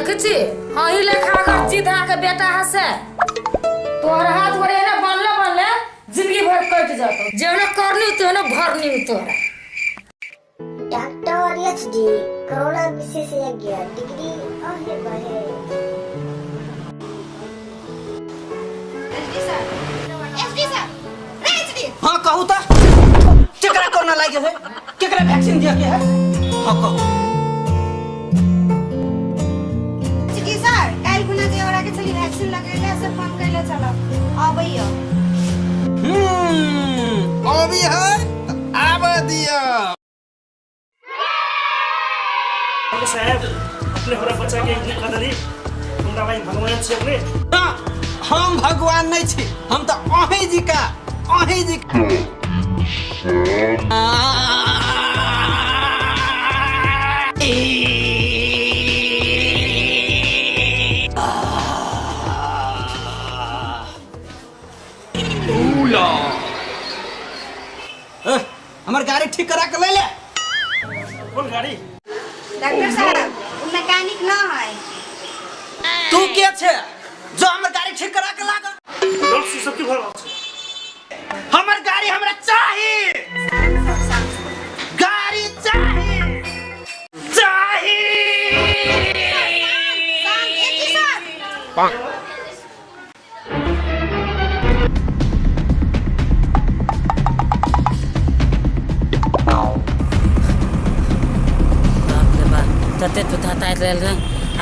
देखे छी हाँ ही लेखा अगर जीत के बेटा हसे तोहर हाथ बड़े ना बनले जिंदगी भर कट जातो जेना करनी तो ना भरनी तोरा डॉक्टर एचडी कोरोना विशेषज्ञ डिग्री आहे बहे एसडी सर रे एसडी हाँ कहू तो केकरा कोरोना लागे है केकरा वैक्सीन दिया के है हाँ कहू एसडी सर काल गुना जे ओरा के चली वैक्सीन लगैले से फोन कैले चलो आबैयो अभी है आब दिया साहब अपने हमारा बच्चा के इतनी कदरी हम दवाई भगवान से अपने हम भगवान नहीं छी हम तो अहीं जी का हमार गाड़ी ठीक करा के ले ले कौन गाड़ी डॉक्टर साहब वो मैकेनिक ना है तू के छे जो हमर गाड़ी ठीक करा के लागा डॉक्टर से सबकी भर हमर गाड़ी हमरा चाहिए गाड़ी चाहिए शांत एसडी सर तते तो था ताई ले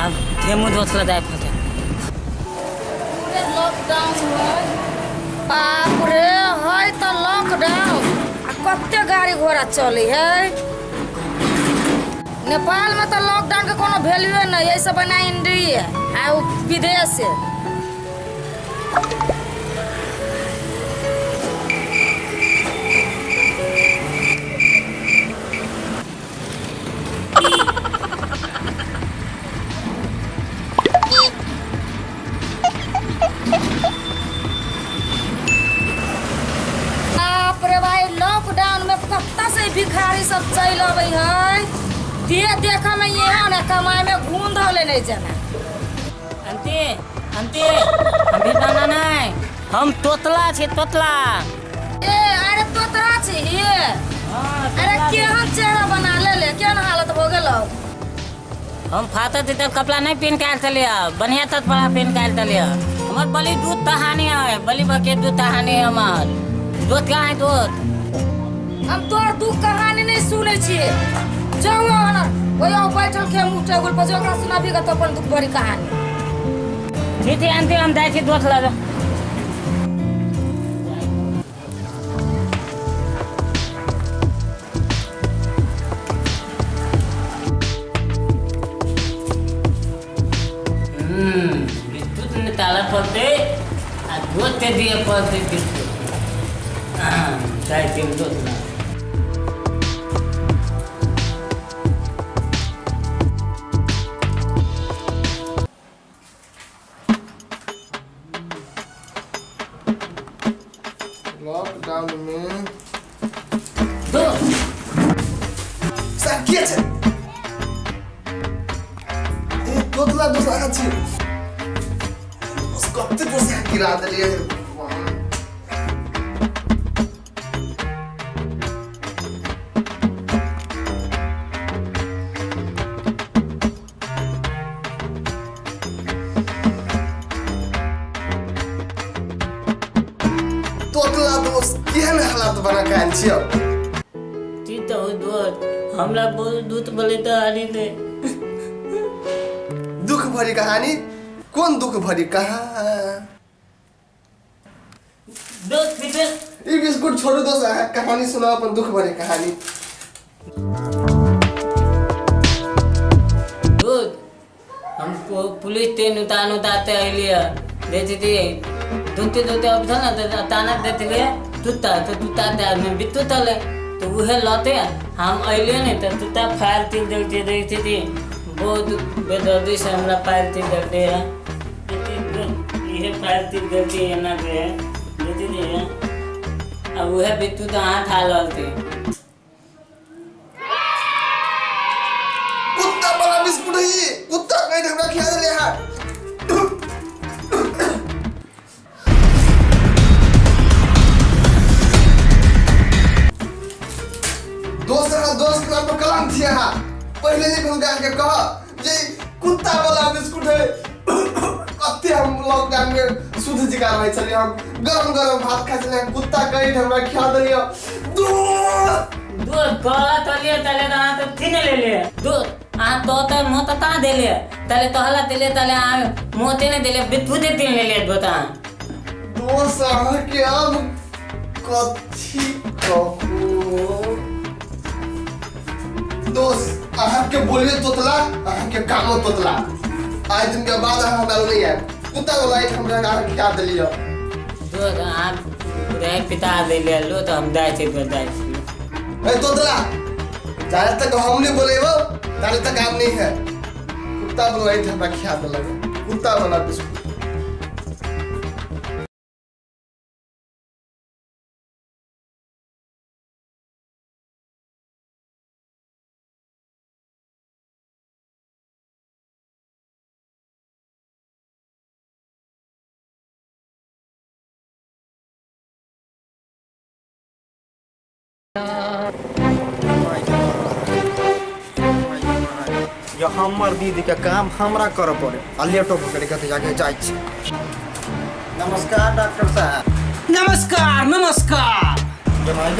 अब केमो दोसला जाय फटे लॉकडाउन है बाप रे है त लॉकडाउन आ कते गाड़ी घोड़ा चली है नेपाल में तो लॉकडाउन के कोनो वैल्यू नहीं है सब बना इंडिया आ विदेश से लॉकडाउन में कत्ता से भिखारी सब चल अबै है देखा में यहाँ ना कमाई में घूम धोले नहीं जाना अंते हम भी बना नहीं हम तोतला छे तोतला ए अरे तोतला छे ये अरे केहन चेहरा बना ले केहन हालत हो गेलो हम फाता ते कपड़ा नहीं पहन के आल चलिया बढ़िया तत पड़ा पहन के आल चलिया हमर बलि दूध कहानी है बलि बके दूध कहानी है हमर दूध कहाँ है दूध हम तोर दुख कहानी नहीं सुने छिए जाओ ना ओयो बैठल के मुंह टेबल पर जोकरा सुनाबी त अपन दुख भरी कहानी ठीक है अंते हम जाय छी दोस्त ला बिस्कुट ने ताला पड़ते आ दूध ते दिए पड़ते बिस्कुट हां चाय के दूध ना लॉकडाउन में दो सर के छे ए तोतला दोसा अछि उसको कत्ते दोसा गिरा देलिए तोतला दोस्त केहन हालत बना के आयल छियो ती तो दूध हमरा बोल दूध बोले तो आनी दे दुख भरी कहानी कौन दुख भरी कहा दूध पीते ये बिस्कुट छोड़ो दोस्त कहानी सुनाओ अपन दुख भरी कहानी दूध हमको पुलिस ते उतारते आइलिया देती थी दूध अब था ना ताना देती ले तुता तो तुता में बितु तले तो वह लौटे हम अइले नहीं तो तुता फायर तिल देखते देखती थी बहुत बेदर्दी से हमरा फायर तिल देखते हैं ये फायर तिल देखती है ना पे देती थी अब वह बितु तो हाथ हाल थे कुत्ता बड़ा बिस्कुट है ये कुत्ता कहीं हमरा खिया दे है दोस्त नाम तो कलम थी हा पहले नहीं भूल गया के कहा जे कुत्ता वाला बिस्कुट है कत्ते हम लॉकडाउन में शुद्ध जिकार भाई चलिए हम गरम भात खा चले कुत्ता कहीं हमरा खिया दियो दूध गला तलिए तले ना तो थिने ले ले दूध आ तो मोता ता दे ले तले तो हला दे ले तले आ मोते ने दे ले बिथुदे दिन ले ले बता दोस्त आ के अब कथी कहू दोस्त अहाँ के बोलिए तोतला अहाँ के कामो तोतला आज दिन के बाद अहाँ डाल नहीं है कुत्ता को लाइट हमरा ना खिया दिलियो दूध आप रे पिता दे ले लो तो हम दाई से बताई ए तोतला जाने तक हम नहीं बोले वो जाने तक काम नहीं है कुत्ता को लाइट हमरा खिया दिला कुत्ता वाला बिस्कुट ये हमर दीदी के काम हमरा करे पड़े आ लेटो पकड़ के जाके जाय छी नमस्कार डॉक्टर साहब नमस्कार जमाई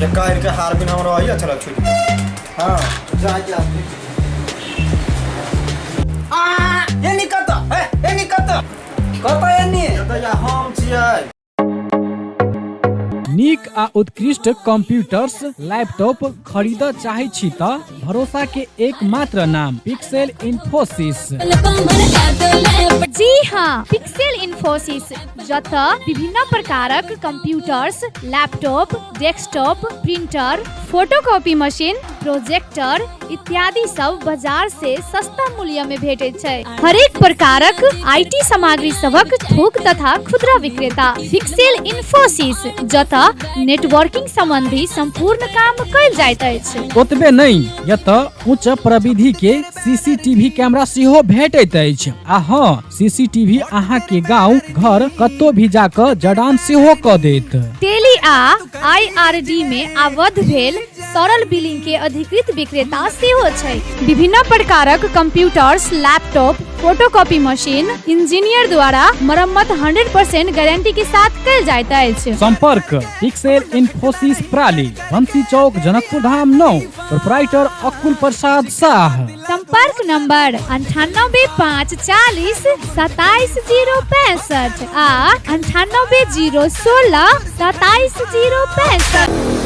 ये कायर के हार बिना हमरा आइया चला छुट हां जाके आ ये निकत कत ये नी तो या हम छियै नीक आ उत्कृष्ट कंप्यूटर्स लैपटॉप खरीद चाहे छी त भरोसा के एकमात्र नाम पिक्सेल इन्फोसिस। जी हाँ, पिक्सेल इन्फोसिस जत विभिन्न प्रकारक computers, laptop, desktop, printer, photocopy machine, projector इत्यादि सब बाजार से सस्ता मूल्य में भेटैत छै। हरेक प्रकारक आईटी सामग्री सबक थोक तथा खुदरा विक्रेता पिक्सेल इन्फोसिस जत नेटवर्किंग संबंधी संपूर्ण काम कयल जाइत अछि। ओतबे नहीं यत उच्च प्रविधि के सीसीटीवी कैमरा सेहो भेटैत अछि। आ हाँ, सीसीटीवी अहाँ के गांव घर कतौ भी जाकर जड़ान सेहो क देत। टेली आ आईआरडी में आबद्ध भेल सरल बिलिंग के अधिकृत विक्रेता सेहो छै। विभिन्न प्रकारक computers, laptop, photocopy machine engineer द्वारा मरम्मत 100% गारंटी के साथ कयल जाइत अछि। संपर्क पिक्सेल इन्फोसिस प्राली, बंसी चौक, जनकपुर धाम 9, प्रोप्राइटर अकुल प्रसाद शाह। संपर्क नंबर 9854 27065 आ 9801 27065।